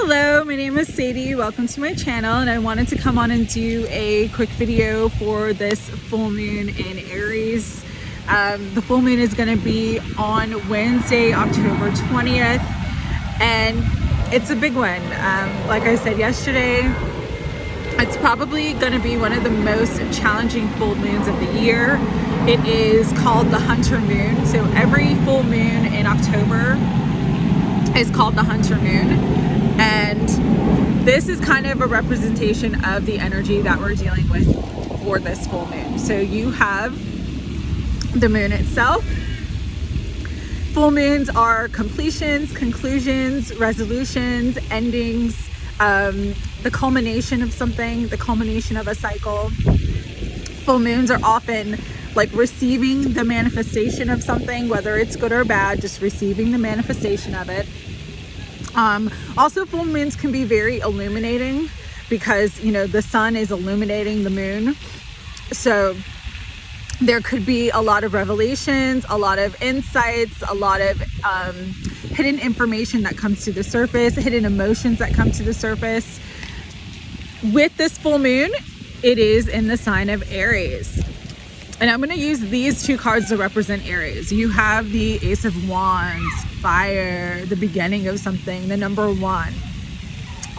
Hello, my name is Sadie. Welcome to my channel, and I wanted to come on and do a quick video for this full moon in Aries. The full moon is going to be on Wednesday, October 20th, and it's a big one. Like I said yesterday, it's probably going to be one of the most challenging full moons of the year. It is called the Hunter Moon. So every full moon in October is called the Hunter Moon. And this is kind of a representation of the energy that we're dealing with for this full moon. So you have the moon itself. Full moons are completions, conclusions, resolutions, endings, the culmination of something, the culmination of a cycle. Full moons are often like receiving the manifestation of something, whether it's good or bad, just receiving the manifestation of it. Also, full moons can be very illuminating because, you know, the sun is illuminating the moon. So there could be a lot of revelations, a lot of insights, a lot of hidden information that comes to the surface, hidden emotions that come to the surface. With this full moon, it is in the sign of Aries. And I'm going to use these two cards to represent Aries. You have the Ace of Wands, fire, the beginning of something, the number one.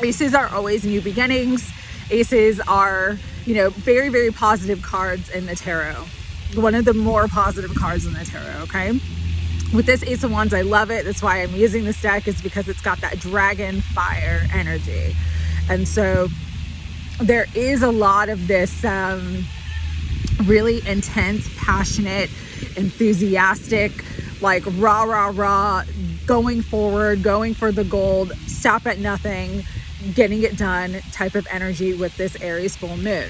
Aces are always new beginnings. Aces are, you know, very, very positive cards in the tarot. One of the more positive cards in the tarot, okay? With this Ace of Wands, I love it. That's why I'm using this deck, is because it's got that dragon fire energy. And so there is a lot of this really intense, passionate, enthusiastic, like rah, rah, rah, going forward, going for the gold, stop at nothing, getting it done type of energy with this Aries full moon.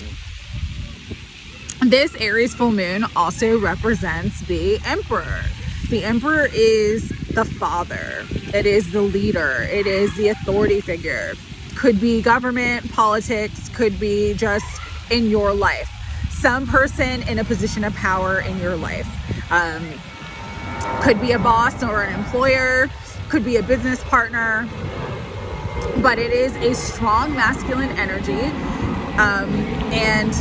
This Aries full moon also represents the Emperor. The Emperor is the father. It is the leader. It is the authority figure. Could be government, politics, could be just in your life. Some person in a position of power in your life. Could be a boss or an employer, could be a business partner, but it is a strong masculine energy. And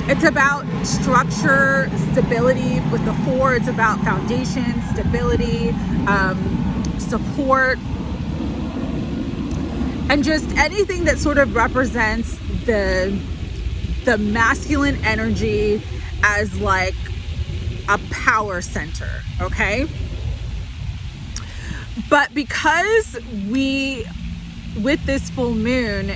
it's about structure, stability. With the four, it's about foundation, stability, support, and just anything that sort of represents the masculine energy as like a power center, okay? But because with this full moon,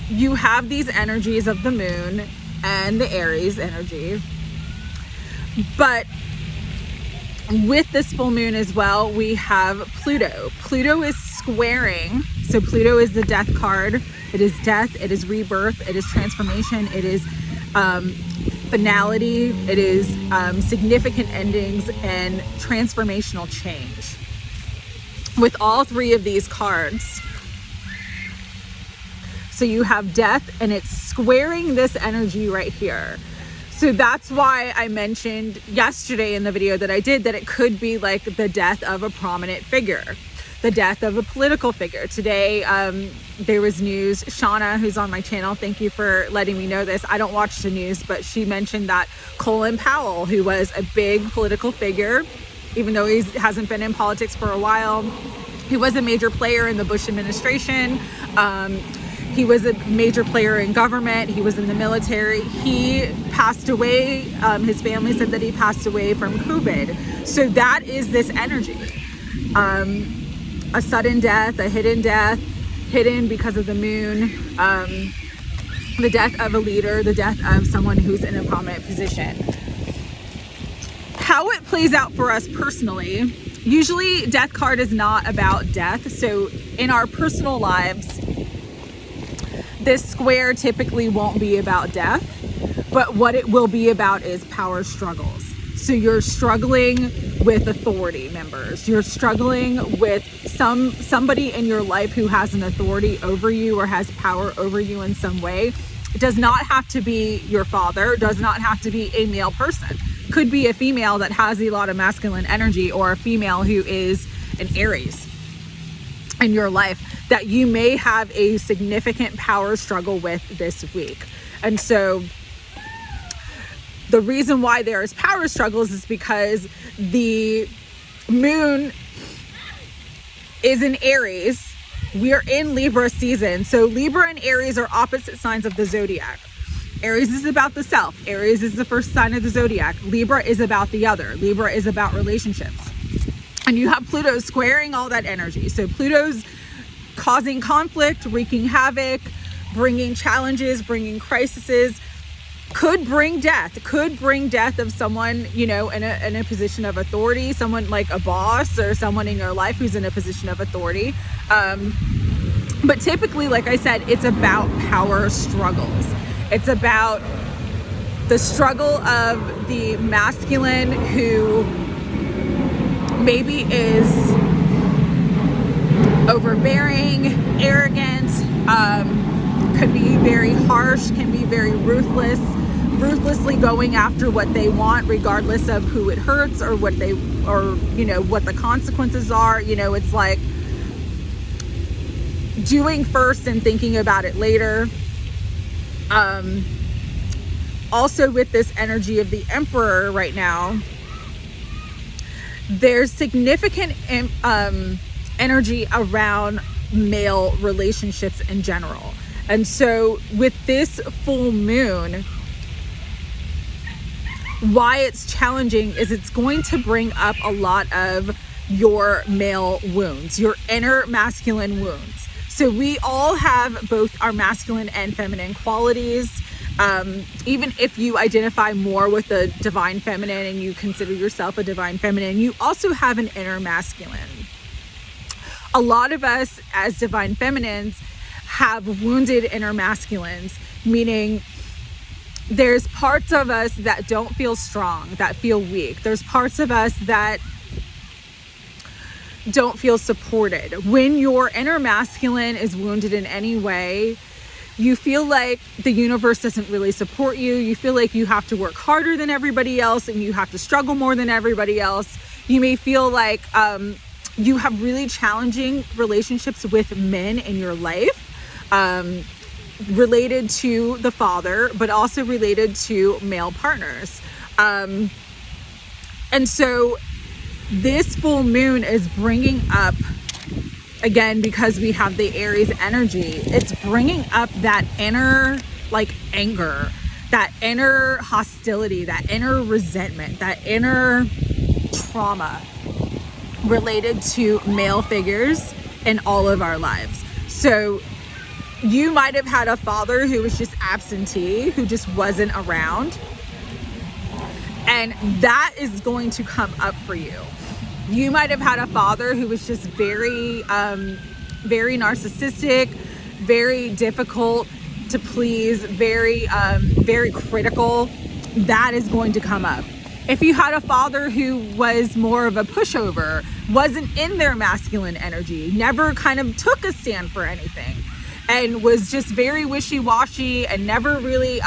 you have these energies of the moon and the Aries energy. But with this full moon as well, we have Pluto. Pluto is squaring. So Pluto is the death card. It is death, it is rebirth, it is transformation, it is finality, it is significant endings and transformational change. With all three of these cards, so you have death and it's squaring this energy right here. So that's why I mentioned yesterday in the video that I did that it could be like the death of a prominent figure, the death of a political figure. Today, there was news. Shauna, who's on my channel, thank you for letting me know this. I don't watch the news, but she mentioned that Colin Powell, who was a big political figure, even though he hasn't been in politics for a while, he was a major player in the Bush administration. He was a major player in government. He was in the military. He passed away. His family said that he passed away from COVID. So that is this energy. A sudden death, a hidden death, hidden because of the moon, the death of a leader, the death of someone who's in a prominent position. How it plays out for us personally, usually death card is not about death. So in our personal lives, this square typically won't be about death, but what it will be about is power struggles. So you're struggling with authority members. You're struggling with somebody in your life who has an authority over you or has power over you in some way. It does not have to be your father. It does not have to be a male person. Could be a female that has a lot of masculine energy or a female who is an Aries. in your life that you may have a significant power struggle with this week. And so the reason why there is power struggles is because the moon is in Aries. We're in Libra season. So Libra and Aries are opposite signs of the zodiac. Aries is about the self. Aries is the first sign of the zodiac. Libra is about the other. Libra is about relationships. And you have Pluto squaring all that energy. So Pluto's causing conflict, wreaking havoc, bringing challenges, bringing crises, could bring death of someone, you know, in a position of authority, someone like a boss or someone in your life who's in a position of authority. But typically, like I said, it's about power struggles. It's about the struggle of the masculine who maybe is overbearing, arrogant, could be very harsh, can be very ruthlessly going after what they want, regardless of who it hurts or what they, or, you know, what the consequences are. You know, it's like doing first and thinking about it later. Also with this energy of the Emperor right now, there's significant energy around male relationships in general. And so with this full moon, why it's challenging is it's going to bring up a lot of your male wounds, your inner masculine wounds. So we all have both our masculine and feminine qualities. Even if you identify more with the divine feminine and you consider yourself a divine feminine, you also have an inner masculine. A lot of us as divine feminines have wounded inner masculines, meaning there's parts of us that don't feel strong, that feel weak. There's parts of us that don't feel supported. When your inner masculine is wounded in any way, you feel like the universe doesn't really support you. You feel like you have to work harder than everybody else and you have to struggle more than everybody else. You may feel like you have really challenging relationships with men in your life, related to the father, but also related to male partners. And so this full moon is bringing up, again, because we have the Aries energy, it's bringing up that inner like anger, that inner hostility, that inner resentment, that inner trauma related to male figures in all of our lives. So you might have had a father who was just absentee, who just wasn't around, and that is going to come up for you. You might have had a father who was just very narcissistic, very difficult to please, very critical. That is going to come up. If you had a father who was more of a pushover, wasn't in their masculine energy, never kind of took a stand for anything, and was just very wishy-washy and never really,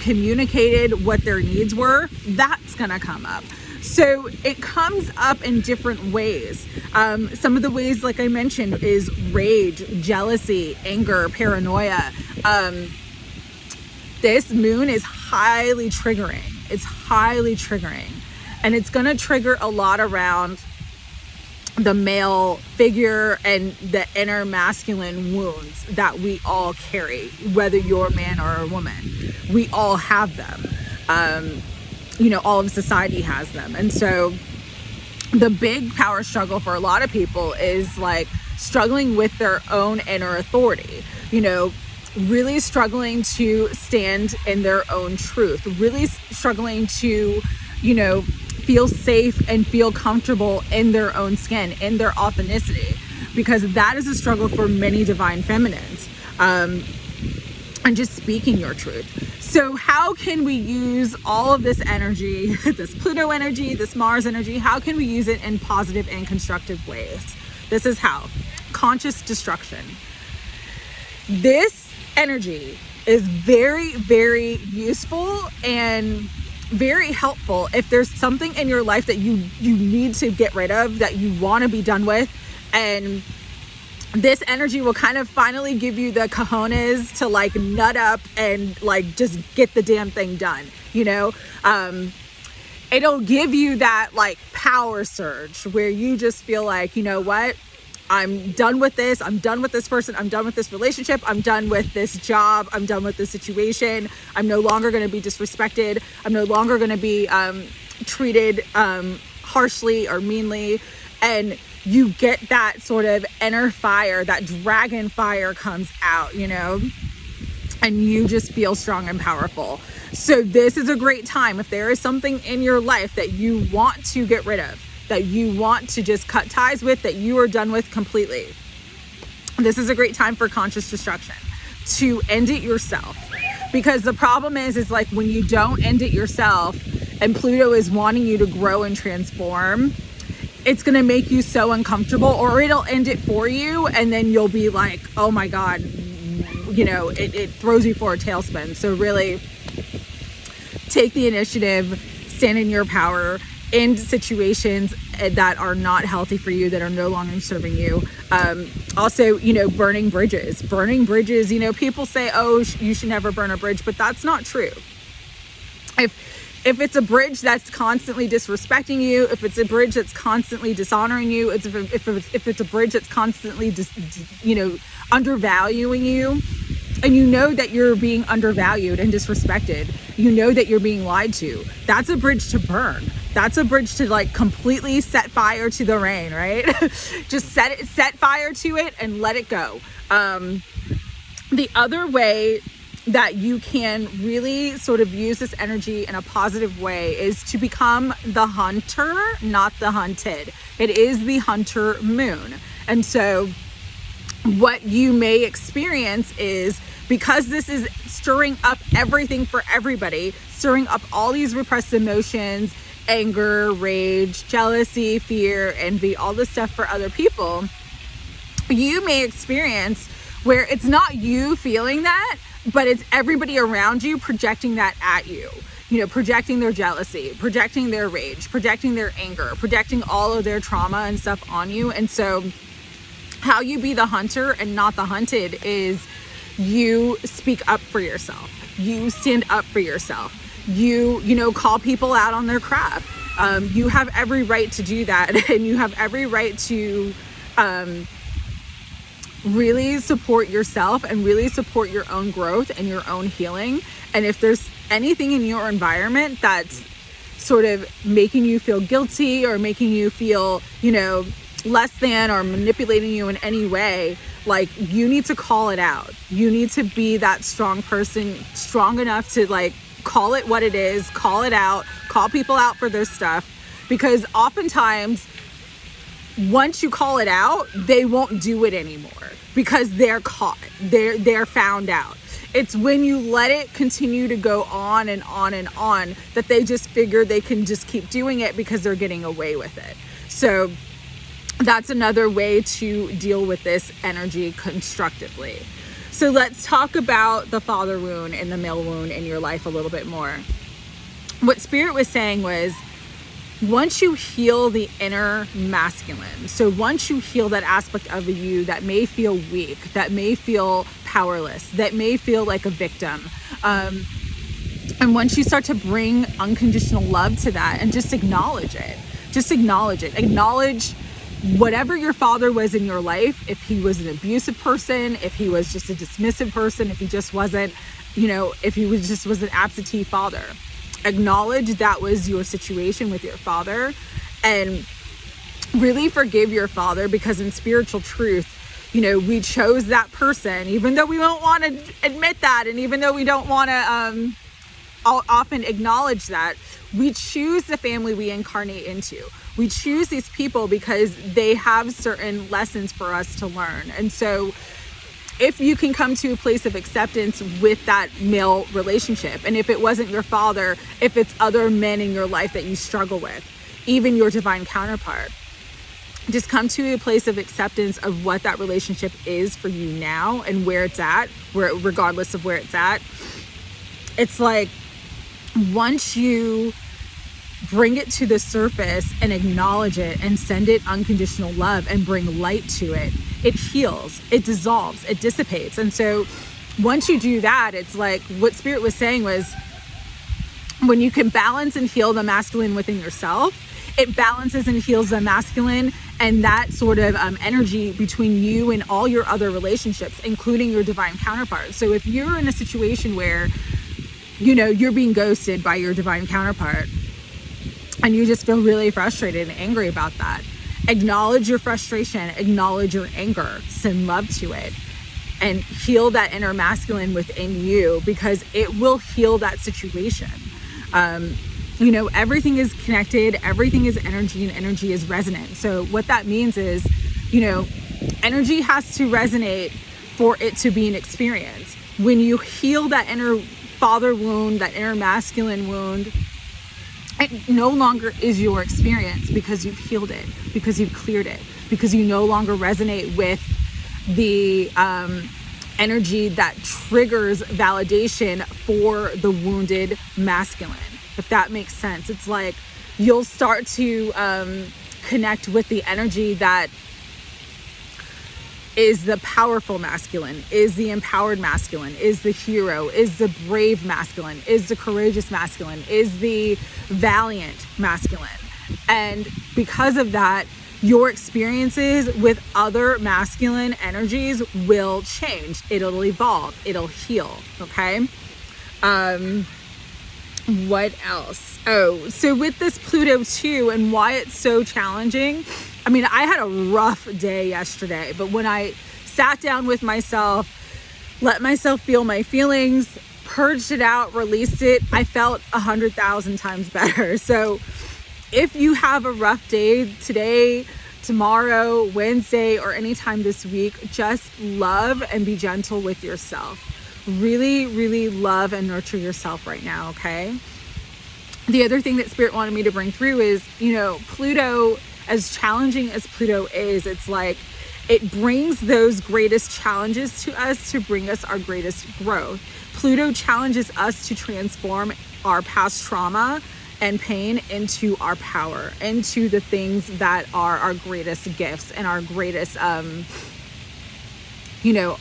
communicated what their needs were, that's gonna come up. So it comes up in different ways. Some of the ways, like I mentioned, is rage, jealousy, anger, paranoia. This moon is highly triggering. It's highly triggering. And it's going to trigger a lot around the male figure and the inner masculine wounds that we all carry, whether you're a man or a woman. We all have them. All of society has them. And so the big power struggle for a lot of people is like struggling with their own inner authority, really struggling to stand in their own truth, really struggling to, feel safe and feel comfortable in their own skin, in their authenticity, because that is a struggle for many divine feminines, and just speaking your truth. So how can we use all of this energy, this Pluto energy, this Mars energy, how can we use it in positive and constructive ways? This is how. Conscious destruction. This energy is very, very useful and very helpful if there's something in your life that you need to get rid of, that you want to be done with, And this energy will kind of finally give you the cojones to like nut up and like just get the damn thing done, you know? It'll give you that like power surge where you just feel like, you know what? I'm done with this. I'm done with this person. I'm done with this relationship. I'm done with this job. I'm done with this situation. I'm no longer going to be disrespected. I'm no longer going to be treated harshly or meanly. And you get that sort of inner fire, that dragon fire comes out, you know, and you just feel strong and powerful. So this is a great time. If there is something in your life that you want to get rid of, that you want to just cut ties with, that you are done with completely, this is a great time for conscious destruction, to end it yourself. Because the problem is like when you don't end it yourself and Pluto is wanting you to grow and transform, it's going to make you so uncomfortable, or it'll end it for you. And then you'll be like, oh my God, you know, it throws you for a tailspin. So really take the initiative, stand in your power, end situations that are not healthy for you, that are no longer serving you. Also, you know, burning bridges, you know, people say, oh, you should never burn a bridge, but that's not true. If it's a bridge that's constantly disrespecting you, if it's a bridge that's constantly dishonoring you, if it's a bridge that's constantly you know, undervaluing you, and you know that you're being undervalued and disrespected, you know that you're being lied to, that's a bridge to burn. That's a bridge to like completely set fire to the rain, right? Just set fire to it and let it go. The other way that you can really sort of use this energy in a positive way is to become the hunter, not the hunted. It is the hunter moon. And so what you may experience is, because this is stirring up everything for everybody, stirring up all these repressed emotions, anger, rage, jealousy, fear, envy, all this stuff for other people, you may experience where it's not you feeling that, but it's everybody around you projecting that at you. You know, projecting their jealousy, projecting their rage, projecting their anger, projecting all of their trauma and stuff on you. And so how you be the hunter and not the hunted is you speak up for yourself. You stand up for yourself. You know, call people out on their crap. You have every right to do that. And you have every right to really support yourself and really support your own growth and your own healing. And if there's anything in your environment that's sort of making you feel guilty or making you feel, you know, less than, or manipulating you in any way, like, you need to call it out. You need to be that strong person, strong enough to like call it what it is, call it out, call people out for their stuff. Because oftentimes once you call it out, they won't do it anymore because they're caught, they're found out. It's when you let it continue to go on and on and on that they just figure they can just keep doing it because they're getting away with it. So that's another way to deal with this energy constructively. So let's talk about the father wound and the male wound in your life a little bit more. What Spirit was saying was, once you heal the inner masculine, so once you heal that aspect of you that may feel weak, that may feel powerless, that may feel like a victim, and once you start to bring unconditional love to that and just acknowledge it, acknowledge whatever your father was in your life. If he was an abusive person, if he was just a dismissive person, if he just wasn't, you know, if he was just was an absentee father, acknowledge that was your situation with your father and really forgive your father, because in spiritual truth, you know, we chose that person, even though we don't want to admit that, and even though we don't want to often acknowledge that, we choose the family we incarnate into. We choose these people because they have certain lessons for us to learn. And so if you can come to a place of acceptance with that male relationship, and if it wasn't your father, if it's other men in your life that you struggle with, even your divine counterpart, just come to a place of acceptance of what that relationship is for you now and where it's at, regardless of where it's at. It's like, once you bring it to the surface and acknowledge it and send it unconditional love and bring light to it, it heals, it dissolves, it dissipates. And so once you do that, it's like what Spirit was saying was, when you can balance and heal the masculine within yourself, it balances and heals the masculine and that sort of energy between you and all your other relationships, including your divine counterpart. So if you're in a situation where, you know, you're being ghosted by your divine counterpart and you just feel really frustrated and angry about that, acknowledge your frustration, acknowledge your anger, send love to it, and heal that inner masculine within you, because it will heal that situation. You know, everything is connected, everything is energy, and energy is resonant. So what that means is, you know, energy has to resonate for it to be an experience. When you heal that inner father wound, that inner masculine wound, it no longer is your experience, because you've healed it, because you've cleared it, because you no longer resonate with the energy that triggers validation for the wounded masculine, if that makes sense. It's like you'll start to connect with the energy that is the powerful masculine, is the empowered masculine, is the hero, is the brave masculine, is the courageous masculine, is the valiant masculine. And because of that, your experiences with other masculine energies will change. It'll evolve. It'll heal. Okay. What else? Oh, so with this Pluto too, and why it's so challenging. I mean, I had a rough day yesterday, but when I sat down with myself, let myself feel my feelings, purged it out, released it, I felt 100,000 times better. So if you have a rough day today, tomorrow, Wednesday, or anytime this week, just love and be gentle with yourself. Really, really love and nurture yourself right now, okay? The other thing that Spirit wanted me to bring through is, you know, Pluto, as challenging as Pluto is, it's like it brings those greatest challenges to us to bring us our greatest growth. Pluto challenges us to transform our past trauma and pain into our power, into the things that are our greatest gifts and our greatest, you know,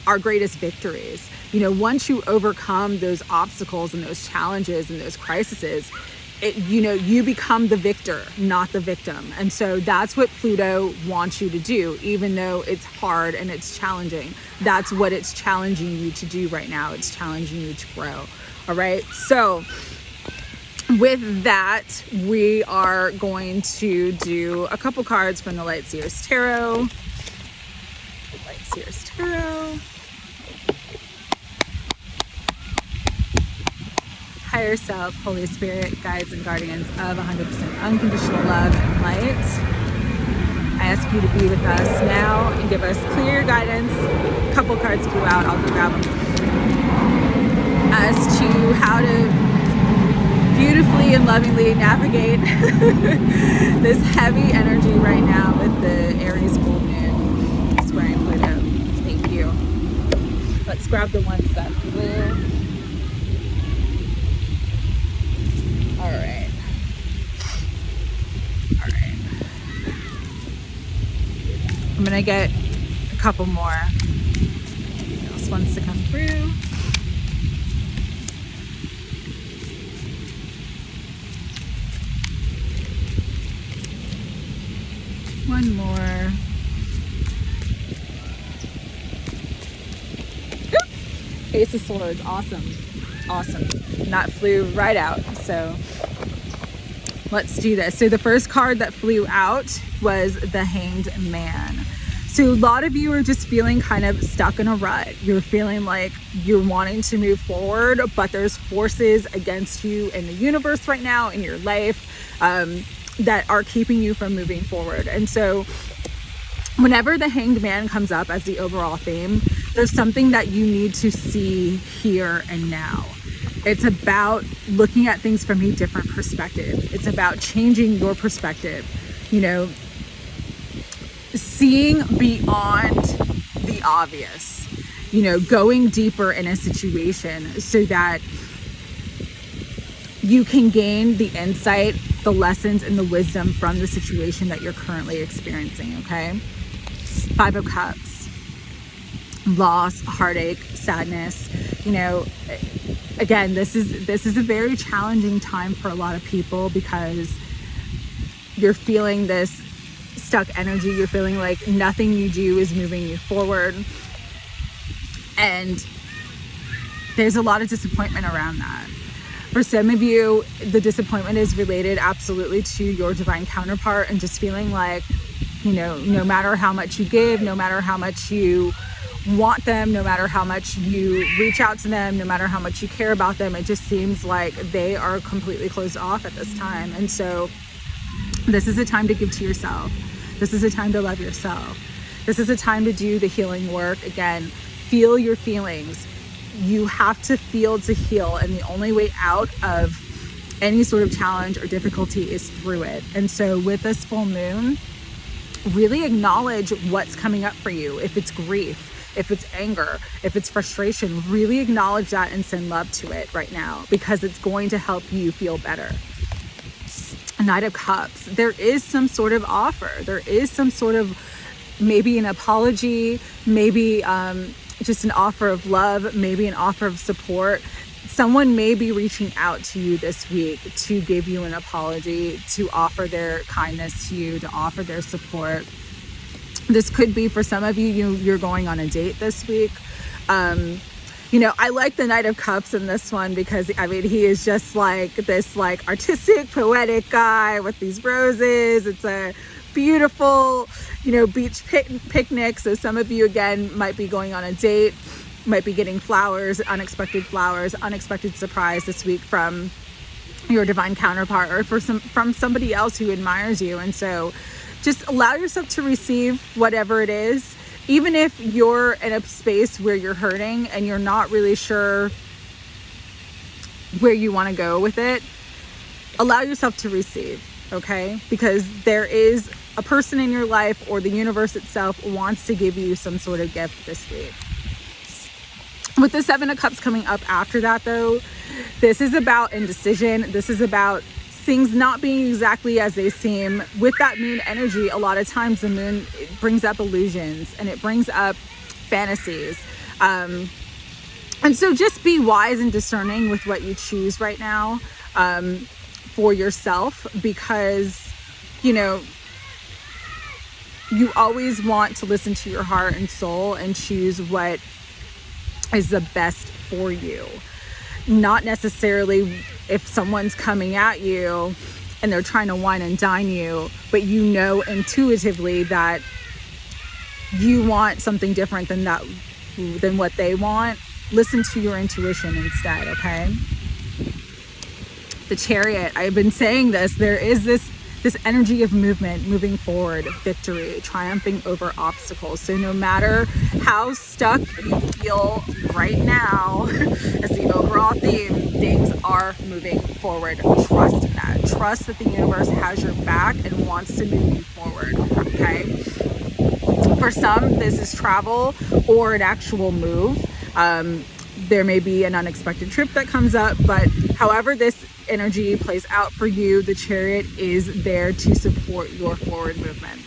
our greatest victories. You know, once you overcome those obstacles and those challenges and those crises, you know, you become the victor, not the victim. And so that's what Pluto wants you to do, even though it's hard and it's challenging. That's what it's challenging you to do right now. It's challenging you to grow. All right. So with that, we are going to do a couple cards from the Light Seers Tarot. Light Seers Tarot. Higher self, Holy Spirit, guides and guardians of 100% unconditional love and light. I ask you to be with us now and give us clear guidance. A couple cards flew out, I'll go grab them. As to how to beautifully and lovingly navigate this heavy energy right now with the Aries full moon squaring Pluto. Thank you. Let's grab the ones that flew. All right. I'm gonna get a couple more. Who else wants to come through? One more. Ace of Swords, awesome. And that flew right out. So let's do this. So the first card that flew out was the Hanged Man. So a lot of you are just feeling kind of stuck in a rut. You're feeling like you're wanting to move forward, but there's forces against you in the universe right now, in your life, that are keeping you from moving forward. And so whenever the Hanged Man comes up as the overall theme, there's something that you need to see here and now. It's about looking at things from a different perspective. It's about changing your perspective, you know, seeing beyond the obvious, you know, going deeper in a situation so that you can gain the insight, the lessons, and the wisdom from the situation that you're currently experiencing, okay? 5 of Cups, loss, heartache, sadness. You know, again, this is a very challenging time for a lot of people because you're feeling this stuck energy. You're feeling like nothing you do is moving you forward. And there's a lot of disappointment around that. For some of you, the disappointment is related absolutely to your divine counterpart and just feeling like, you know, no matter how much you give, no matter how much you want them, no matter how much you reach out to them, no matter how much you care about them, it just seems like they are completely closed off at this time. And so this is a time to give to yourself. This is a time to love yourself. This is a time to do the healing work. Again, feel your feelings. You have to feel to heal, and the only way out of any sort of challenge or difficulty is through it. And so with this full moon, really acknowledge what's coming up for you. If it's grief, if it's anger, if it's frustration, really acknowledge that and send love to it right now, because it's going to help you feel better. Knight of Cups, there is some sort of offer. There is some sort of maybe an apology, maybe just an offer of love, maybe an offer of support. Someone may be reaching out to you this week to give you an apology, to offer their kindness to you, to offer their support. This could be for some of you, you're going on a date this week. You know, I like the Knight of Cups in this one because, I mean, he is just like this like artistic, poetic guy with these roses. It's a beautiful, you know, beach picnic. So some of you, again, might be going on a date, might be getting flowers, unexpected surprise this week from your divine counterpart or from somebody else who admires you. And so just allow yourself to receive whatever it is. Even if you're in a space where you're hurting and you're not really sure where you want to go with it, allow yourself to receive, okay? Because there is a person in your life, or the universe itself wants to give you some sort of gift this week. With the 7 of Cups coming up after that, though, this is about indecision. This is about things not being exactly as they seem. With that moon energy, a lot of times the moon brings up illusions and it brings up fantasies. And so just be wise and discerning with what you choose right now for yourself, because, you know, you always want to listen to your heart and soul and choose what is the best for you. Not necessarily if someone's coming at you and they're trying to wine and dine you, but you know intuitively that you want something different than what they want. Listen to your intuition instead, okay? The Chariot, I've been saying this, there is this energy of movement, moving forward, victory, triumphing over obstacles. So no matter how stuck you feel right now, as the overall theme, things are moving forward. Trust in that. Trust that the universe has your back and wants to move you forward, okay? For some, this is travel or an actual move. There may be an unexpected trip that comes up, but however this energy plays out for you, the Chariot is there to support your forward movement.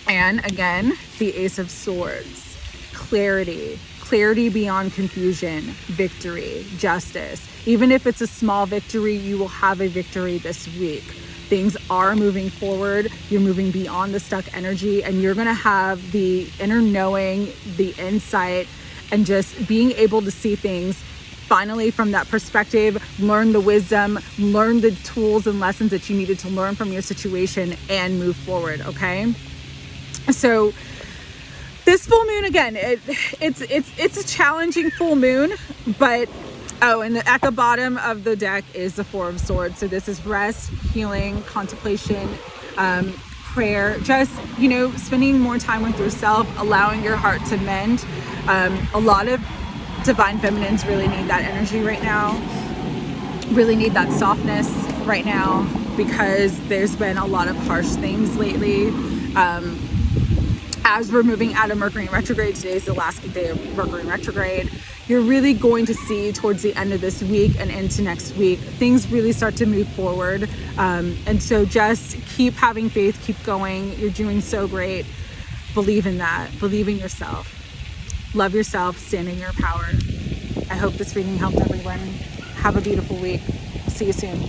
And again, the Ace of Swords, clarity beyond confusion, victory, justice. Even if it's a small victory, you will have a victory this week. Things are moving forward. You're moving beyond the stuck energy, and you're going to have the inner knowing, the insight, and just being able to see things finally from that perspective, learn the wisdom, learn the tools and lessons that you needed to learn from your situation and move forward, okay? So this full moon, again, it's a challenging full moon, but and at the bottom of the deck is the 4 of Swords. So this is rest, healing, contemplation, prayer, just, you know, spending more time with yourself, allowing your heart to mend. A lot of divine feminines really need that energy right now, really need that softness right now, because there's been a lot of harsh things lately. as we're moving out of Mercury in retrograde, today is the last day of Mercury in retrograde, you're really going to see towards the end of this week and into next week, things really start to move forward. And so just keep having faith, keep going. You're doing so great. Believe in that. Believe in yourself. Love yourself. Stand in your power. I hope this reading helped everyone. Have a beautiful week. See you soon.